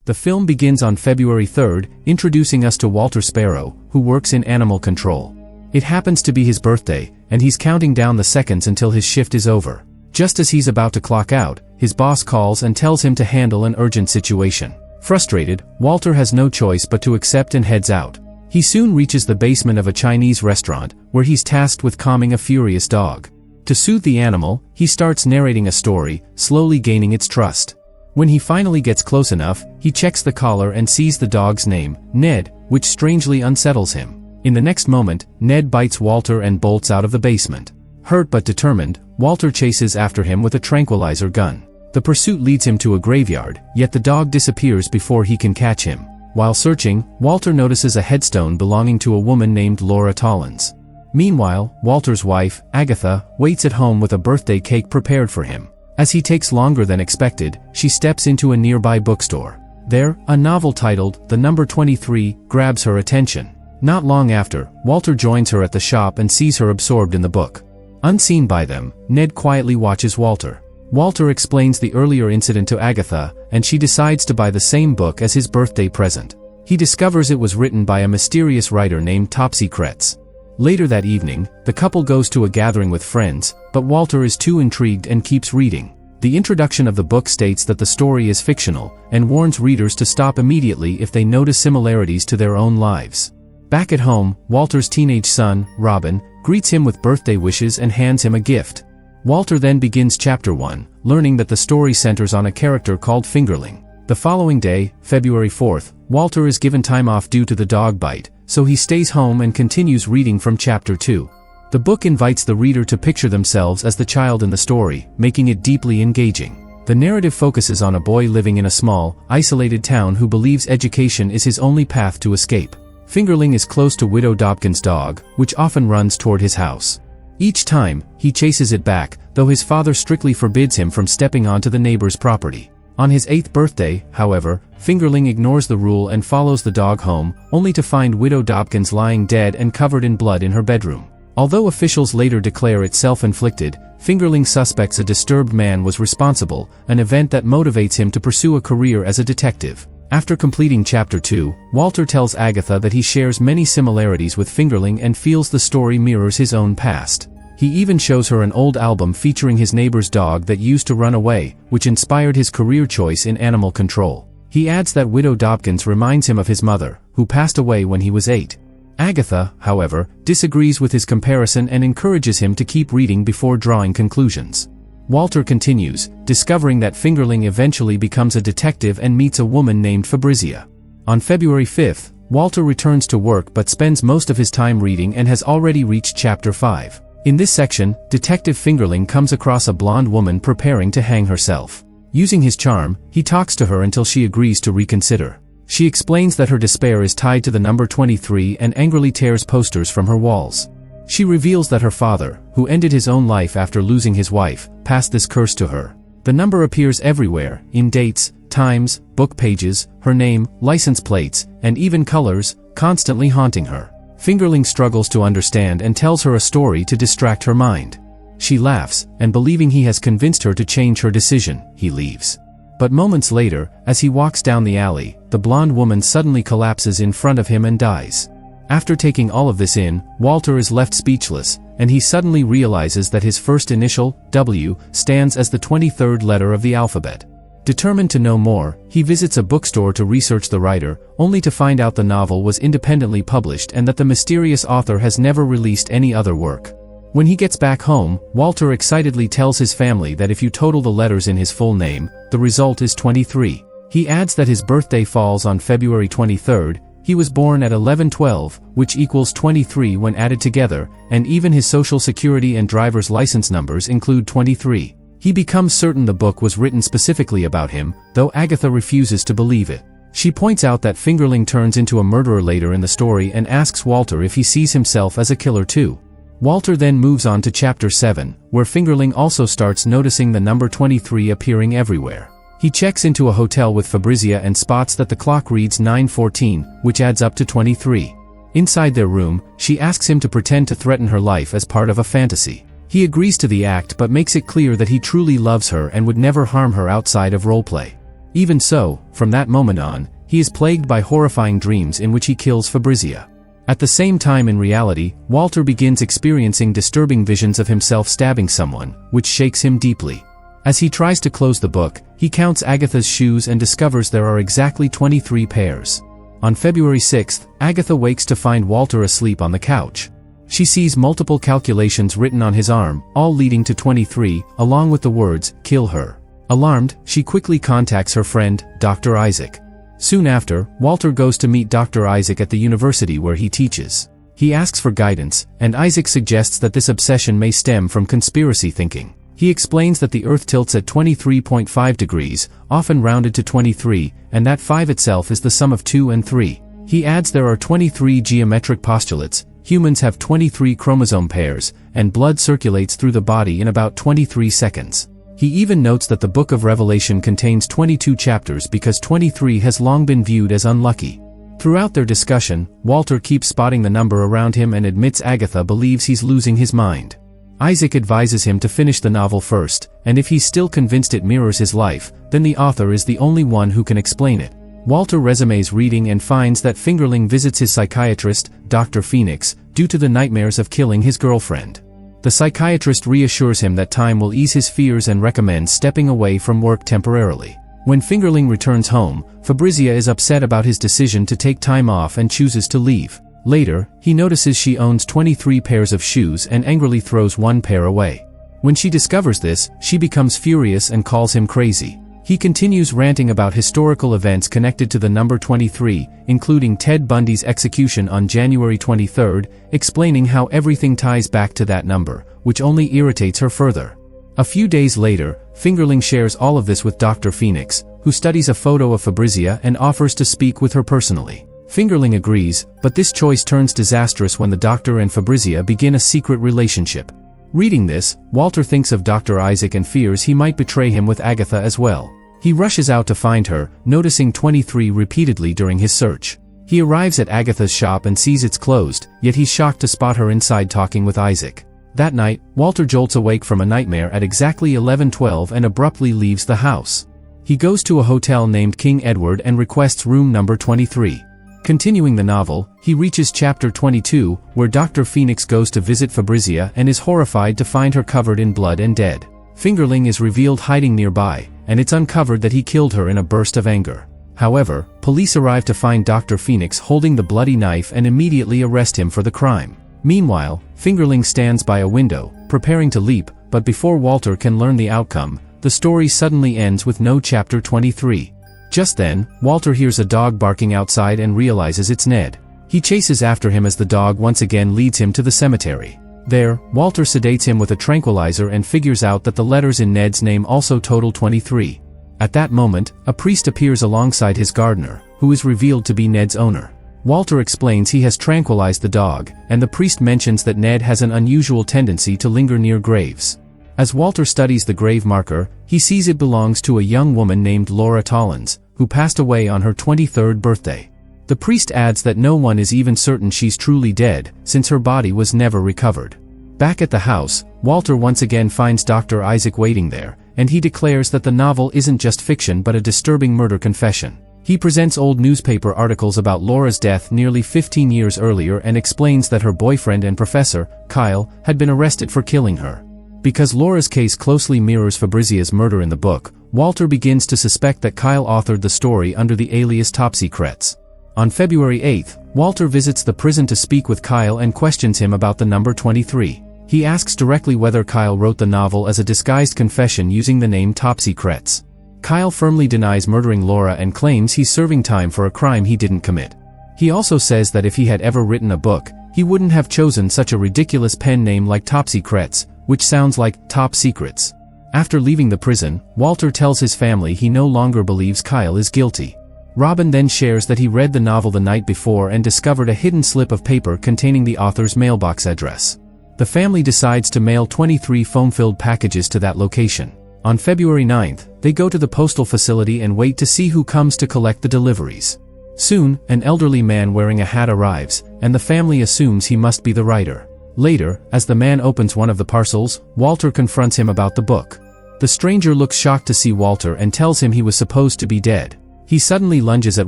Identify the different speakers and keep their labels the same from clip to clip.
Speaker 1: The film begins on February 3rd, introducing us to Walter Sparrow, who works in animal control. It happens to be his birthday, and he's counting down the seconds until his shift is over. Just as he's about to clock out, his boss calls and tells him to handle an urgent situation. Frustrated, Walter has no choice but to accept and heads out. He soon reaches the basement of a Chinese restaurant, where he's tasked with calming a furious dog. To soothe the animal, he starts narrating a story, slowly gaining its trust. When he finally gets close enough, he checks the collar and sees the dog's name, Ned, which strangely unsettles him. In the next moment, Ned bites Walter and bolts out of the basement. Hurt but determined, Walter chases after him with a tranquilizer gun. The pursuit leads him to a graveyard, yet the dog disappears before he can catch him. While searching, Walter notices a headstone belonging to a woman named Laura Tollins. Meanwhile, Walter's wife, Agatha, waits at home with a birthday cake prepared for him. As he takes longer than expected, she steps into a nearby bookstore. There, a novel titled The Number 23 grabs her attention. Not long after, Walter joins her at the shop and sees her absorbed in the book. Unseen by them, Ned quietly watches Walter. Walter explains the earlier incident to Agatha, and she decides to buy the same book as his birthday present. He discovers it was written by a mysterious writer named Topsy Kretz. Later that evening, the couple goes to a gathering with friends, but Walter is too intrigued and keeps reading. The introduction of the book states that the story is fictional, and warns readers to stop immediately if they notice similarities to their own lives. Back at home, Walter's teenage son, Robin, greets him with birthday wishes and hands him a gift. Walter then begins Chapter 1, learning that the story centers on a character called Fingerling. The following day, February 4th, Walter is given time off due to the dog bite, so he stays home and continues reading from Chapter 2. The book invites the reader to picture themselves as the child in the story, making it deeply engaging. The narrative focuses on a boy living in a small, isolated town who believes education is his only path to escape. Fingerling is close to Widow Dobkin's dog, which often runs toward his house. Each time, he chases it back, though his father strictly forbids him from stepping onto the neighbor's property. On his 8th birthday, however, Fingerling ignores the rule and follows the dog home, only to find Widow Dobkins lying dead and covered in blood in her bedroom. Although officials later declare it self-inflicted, Fingerling suspects a disturbed man was responsible, an event that motivates him to pursue a career as a detective. After completing Chapter 2, Walter tells Agatha that he shares many similarities with Fingerling and feels the story mirrors his own past. He even shows her an old album featuring his neighbor's dog that used to run away, which inspired his career choice in animal control. He adds that Widow Dobkins reminds him of his mother, who passed away when he was 8. Agatha, however, disagrees with his comparison and encourages him to keep reading before drawing conclusions. Walter continues, discovering that Fingerling eventually becomes a detective and meets a woman named Fabrizia. On February 5th, Walter returns to work but spends most of his time reading and has already reached Chapter 5. In this section, Detective Fingerling comes across a blonde woman preparing to hang herself. Using his charm, he talks to her until she agrees to reconsider. She explains that her despair is tied to the number 23 and angrily tears posters from her walls. She reveals that her father, who ended his own life after losing his wife, passed this curse to her. The number appears everywhere, in dates, times, book pages, her name, license plates, and even colors, constantly haunting her. Fingerling struggles to understand and tells her a story to distract her mind. She laughs, and believing he has convinced her to change her decision, he leaves. But moments later, as he walks down the alley, the blonde woman suddenly collapses in front of him and dies. After taking all of this in, Walter is left speechless, and he suddenly realizes that his first initial, W, stands as the 23rd letter of the alphabet. Determined to know more, he visits a bookstore to research the writer, only to find out the novel was independently published and that the mysterious author has never released any other work. When he gets back home, Walter excitedly tells his family that if you total the letters in his full name, the result is 23. He adds that his birthday falls on February 23rd, he was born at 11/12, which equals 23 when added together, and even his social security and driver's license numbers include 23. He becomes certain the book was written specifically about him, though Agatha refuses to believe it. She points out that Fingerling turns into a murderer later in the story and asks Walter if he sees himself as a killer too. Walter then moves on to Chapter 7, where Fingerling also starts noticing the number 23 appearing everywhere. He checks into a hotel with Fabrizia and spots that the clock reads 9:14, which adds up to 23. Inside their room, she asks him to pretend to threaten her life as part of a fantasy. He agrees to the act but makes it clear that he truly loves her and would never harm her outside of roleplay. Even so, from that moment on, he is plagued by horrifying dreams in which he kills Fabrizia. At the same time in reality, Walter begins experiencing disturbing visions of himself stabbing someone, which shakes him deeply. As he tries to close the book, he counts Agatha's shoes and discovers there are exactly 23 pairs. On February 6th, Agatha wakes to find Walter asleep on the couch. She sees multiple calculations written on his arm, all leading to 23, along with the words, "Kill her." Alarmed, she quickly contacts her friend, Dr. Isaac. Soon after, Walter goes to meet Dr. Isaac at the university where he teaches. He asks for guidance, and Isaac suggests that this obsession may stem from conspiracy thinking. He explains that the Earth tilts at 23.5 degrees, often rounded to 23, and that 5 itself is the sum of 2 and 3. He adds there are 23 geometric postulates, humans have 23 chromosome pairs, and blood circulates through the body in about 23 seconds. He even notes that the Book of Revelation contains 22 chapters because 23 has long been viewed as unlucky. Throughout their discussion, Walter keeps spotting the number around him and admits Agatha believes he's losing his mind. Isaac advises him to finish the novel first, and if he's still convinced it mirrors his life, then the author is the only one who can explain it. Walter resumes reading and finds that Fingerling visits his psychiatrist, Dr. Phoenix, due to the nightmares of killing his girlfriend. The psychiatrist reassures him that time will ease his fears and recommends stepping away from work temporarily. When Fingerling returns home, Fabrizia is upset about his decision to take time off and chooses to leave. Later, he notices she owns 23 pairs of shoes and angrily throws one pair away. When she discovers this, she becomes furious and calls him crazy. He continues ranting about historical events connected to the number 23, including Ted Bundy's execution on January 23, explaining how everything ties back to that number, which only irritates her further. A few days later, Fingerling shares all of this with Dr. Phoenix, who studies a photo of Fabrizia and offers to speak with her personally. Fingerling agrees, but this choice turns disastrous when the doctor and Fabrizia begin a secret relationship. Reading this, Walter thinks of Dr. Isaac and fears he might betray him with Agatha as well. He rushes out to find her, noticing 23 repeatedly during his search. He arrives at Agatha's shop and sees it's closed, yet he's shocked to spot her inside talking with Isaac. That night, Walter jolts awake from a nightmare at exactly 11:12 and abruptly leaves the house. He goes to a hotel named King Edward and requests room number 23. Continuing the novel, he reaches chapter 22, where Dr. Phoenix goes to visit Fabrizia and is horrified to find her covered in blood and dead. Fingerling is revealed hiding nearby, and it's uncovered that he killed her in a burst of anger. However, police arrive to find Dr. Phoenix holding the bloody knife and immediately arrest him for the crime. Meanwhile, Fingerling stands by a window, preparing to leap, but before Walter can learn the outcome, the story suddenly ends with no chapter 23. Just then, Walter hears a dog barking outside and realizes it's Ned. He chases after him as the dog once again leads him to the cemetery. There, Walter sedates him with a tranquilizer and figures out that the letters in Ned's name also total 23. At that moment, a priest appears alongside his gardener, who is revealed to be Ned's owner. Walter explains he has tranquilized the dog, and the priest mentions that Ned has an unusual tendency to linger near graves. As Walter studies the grave marker, he sees it belongs to a young woman named Laura Tollins, who passed away on her 23rd birthday. The priest adds that no one is even certain she's truly dead, since her body was never recovered. Back at the house, Walter once again finds Dr. Isaac waiting there, and he declares that the novel isn't just fiction but a disturbing murder confession. He presents old newspaper articles about Laura's death nearly 15 years earlier and explains that her boyfriend and professor, Kyle, had been arrested for killing her. Because Laura's case closely mirrors Fabrizia's murder in the book, Walter begins to suspect that Kyle authored the story under the alias Topsecrets. On February 8th, Walter visits the prison to speak with Kyle and questions him about the number 23. He asks directly whether Kyle wrote the novel as a disguised confession using the name Topsecrets. Kyle firmly denies murdering Laura and claims he's serving time for a crime he didn't commit. He also says that if he had ever written a book, he wouldn't have chosen such a ridiculous pen name like Topsecrets, which sounds like Top Secrets. After leaving the prison, Walter tells his family he no longer believes Kyle is guilty. Robin then shares that he read the novel the night before and discovered a hidden slip of paper containing the author's mailbox address. The family decides to mail 23 foam-filled packages to that location. On February 9th, they go to the postal facility and wait to see who comes to collect the deliveries. Soon, an elderly man wearing a hat arrives, and the family assumes he must be the writer. Later, as the man opens one of the parcels, Walter confronts him about the book. The stranger looks shocked to see Walter and tells him he was supposed to be dead. He suddenly lunges at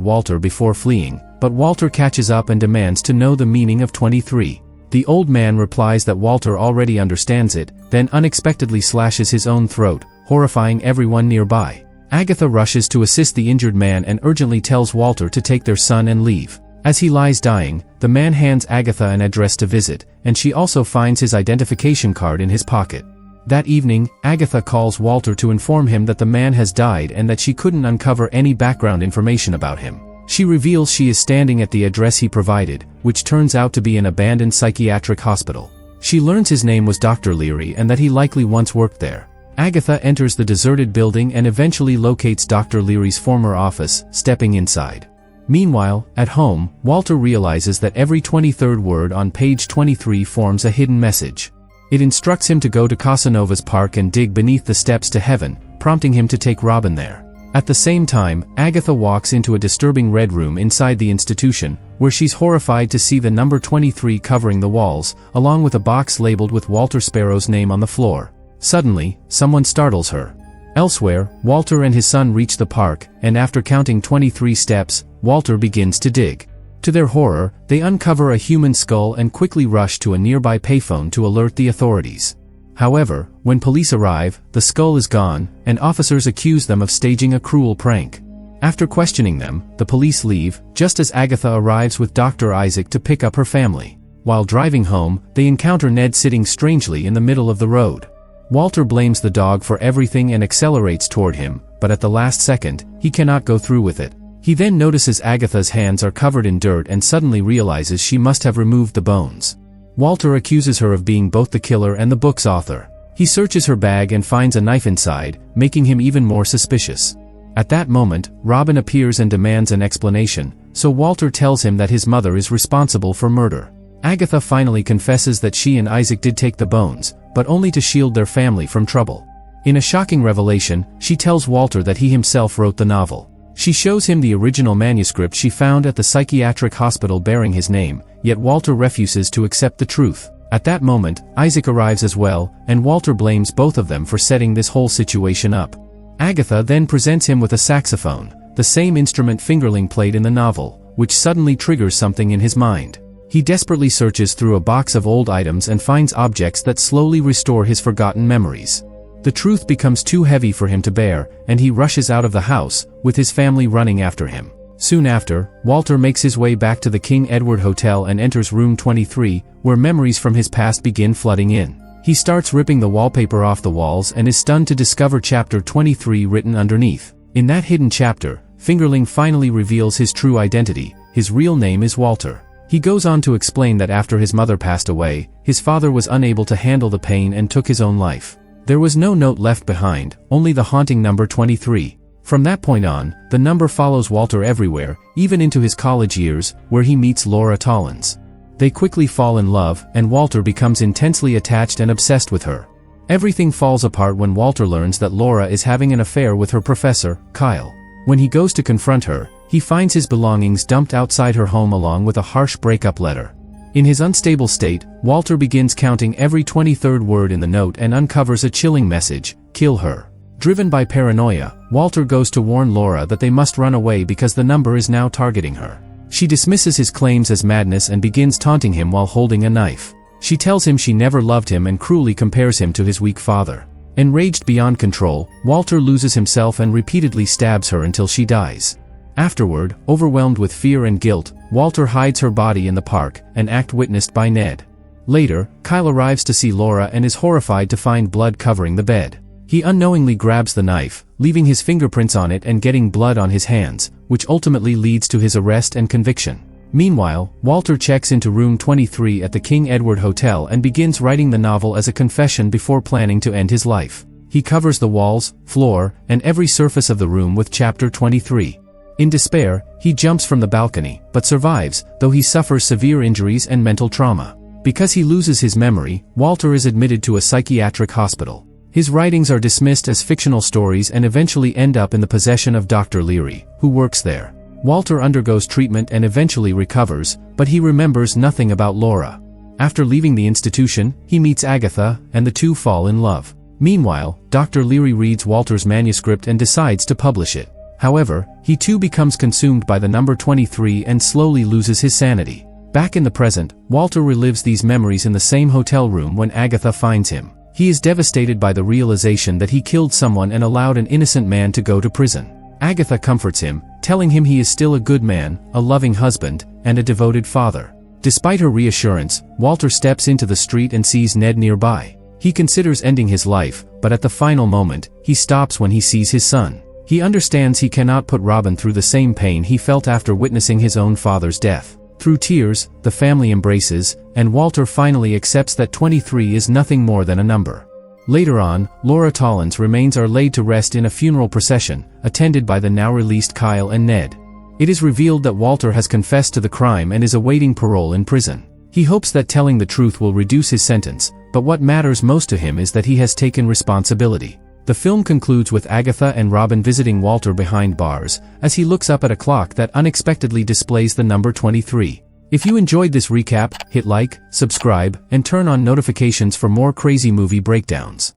Speaker 1: Walter before fleeing, but Walter catches up and demands to know the meaning of 23. The old man replies that Walter already understands it, then unexpectedly slashes his own throat, horrifying everyone nearby. Agatha rushes to assist the injured man and urgently tells Walter to take their son and leave. As he lies dying, the man hands Agatha an address to visit, and she also finds his identification card in his pocket. That evening, Agatha calls Walter to inform him that the man has died and that she couldn't uncover any background information about him. She reveals she is standing at the address he provided, which turns out to be an abandoned psychiatric hospital. She learns his name was Dr. Leary and that he likely once worked there. Agatha enters the deserted building and eventually locates Dr. Leary's former office, stepping inside. Meanwhile, at home, Walter realizes that every 23rd word on page 23 forms a hidden message. It instructs him to go to Casanova's park and dig beneath the steps to heaven, prompting him to take Robin there. At the same time, Agatha walks into a disturbing red room inside the institution, where she's horrified to see the number 23 covering the walls, along with a box labeled with Walter Sparrow's name on the floor. Suddenly, someone startles her. Elsewhere, Walter and his son reach the park, and after counting 23 steps, Walter begins to dig. To their horror, they uncover a human skull and quickly rush to a nearby payphone to alert the authorities. However, when police arrive, the skull is gone, and officers accuse them of staging a cruel prank. After questioning them, the police leave, just as Agatha arrives with Dr. Isaac to pick up her family. While driving home, they encounter Ned sitting strangely in the middle of the road. Walter blames the dog for everything and accelerates toward him, but at the last second, he cannot go through with it. He then notices Agatha's hands are covered in dirt and suddenly realizes she must have removed the bones. Walter accuses her of being both the killer and the book's author. He searches her bag and finds a knife inside, making him even more suspicious. At that moment, Robin appears and demands an explanation, so Walter tells him that his mother is responsible for murder. Agatha finally confesses that she and Isaac did take the bones, but only to shield their family from trouble. In a shocking revelation, she tells Walter that he himself wrote the novel. She shows him the original manuscript she found at the psychiatric hospital bearing his name, yet Walter refuses to accept the truth. At that moment, Isaac arrives as well, and Walter blames both of them for setting this whole situation up. Agatha then presents him with a saxophone, the same instrument Fingerling played in the novel, which suddenly triggers something in his mind. He desperately searches through a box of old items and finds objects that slowly restore his forgotten memories. The truth becomes too heavy for him to bear, and he rushes out of the house, with his family running after him. Soon after, Walter makes his way back to the King Edward Hotel and enters room 23, where memories from his past begin flooding in. He starts ripping the wallpaper off the walls and is stunned to discover chapter 23 written underneath. In that hidden chapter, Fingerling finally reveals his true identity. His real name is Walter. He goes on to explain that after his mother passed away, his father was unable to handle the pain and took his own life. There was no note left behind, only the haunting number 23. From that point on, the number follows Walter everywhere, even into his college years, where he meets Laura Tollins. They quickly fall in love, and Walter becomes intensely attached and obsessed with her. Everything falls apart when Walter learns that Laura is having an affair with her professor, Kyle. When he goes to confront her, he finds his belongings dumped outside her home along with a harsh breakup letter. In his unstable state, Walter begins counting every 23rd word in the note and uncovers a chilling message: kill her. Driven by paranoia, Walter goes to warn Laura that they must run away because the number is now targeting her. She dismisses his claims as madness and begins taunting him while holding a knife. She tells him she never loved him and cruelly compares him to his weak father. Enraged beyond control, Walter loses himself and repeatedly stabs her until she dies. Afterward, overwhelmed with fear and guilt, Walter hides her body in the park, an act witnessed by Ned. Later, Kyle arrives to see Laura and is horrified to find blood covering the bed. He unknowingly grabs the knife, leaving his fingerprints on it and getting blood on his hands, which ultimately leads to his arrest and conviction. Meanwhile, Walter checks into room 23 at the King Edward Hotel and begins writing the novel as a confession before planning to end his life. He covers the walls, floor, and every surface of the room with chapter 23. In despair, he jumps from the balcony, but survives, though he suffers severe injuries and mental trauma. Because he loses his memory, Walter is admitted to a psychiatric hospital. His writings are dismissed as fictional stories and eventually end up in the possession of Dr. Leary, who works there. Walter undergoes treatment and eventually recovers, but he remembers nothing about Laura. After leaving the institution, he meets Agatha, and the two fall in love. Meanwhile, Dr. Leary reads Walter's manuscript and decides to publish it. However, he too becomes consumed by the number 23 and slowly loses his sanity. Back in the present, Walter relives these memories in the same hotel room when Agatha finds him. He is devastated by the realization that he killed someone and allowed an innocent man to go to prison. Agatha comforts him, telling him he is still a good man, a loving husband, and a devoted father. Despite her reassurance, Walter steps into the street and sees Ned nearby. He considers ending his life, but at the final moment, he stops when he sees his son. He understands he cannot put Robin through the same pain he felt after witnessing his own father's death. Through tears, the family embraces, and Walter finally accepts that 23 is nothing more than a number. Later on, Laura Tollan's remains are laid to rest in a funeral procession, attended by the now-released Kyle and Ned. It is revealed that Walter has confessed to the crime and is awaiting parole in prison. He hopes that telling the truth will reduce his sentence, but what matters most to him is that he has taken responsibility. The film concludes with Agatha and Robin visiting Walter behind bars, as he looks up at a clock that unexpectedly displays the number 23. If you enjoyed this recap, hit like, subscribe, and turn on notifications for more crazy movie breakdowns.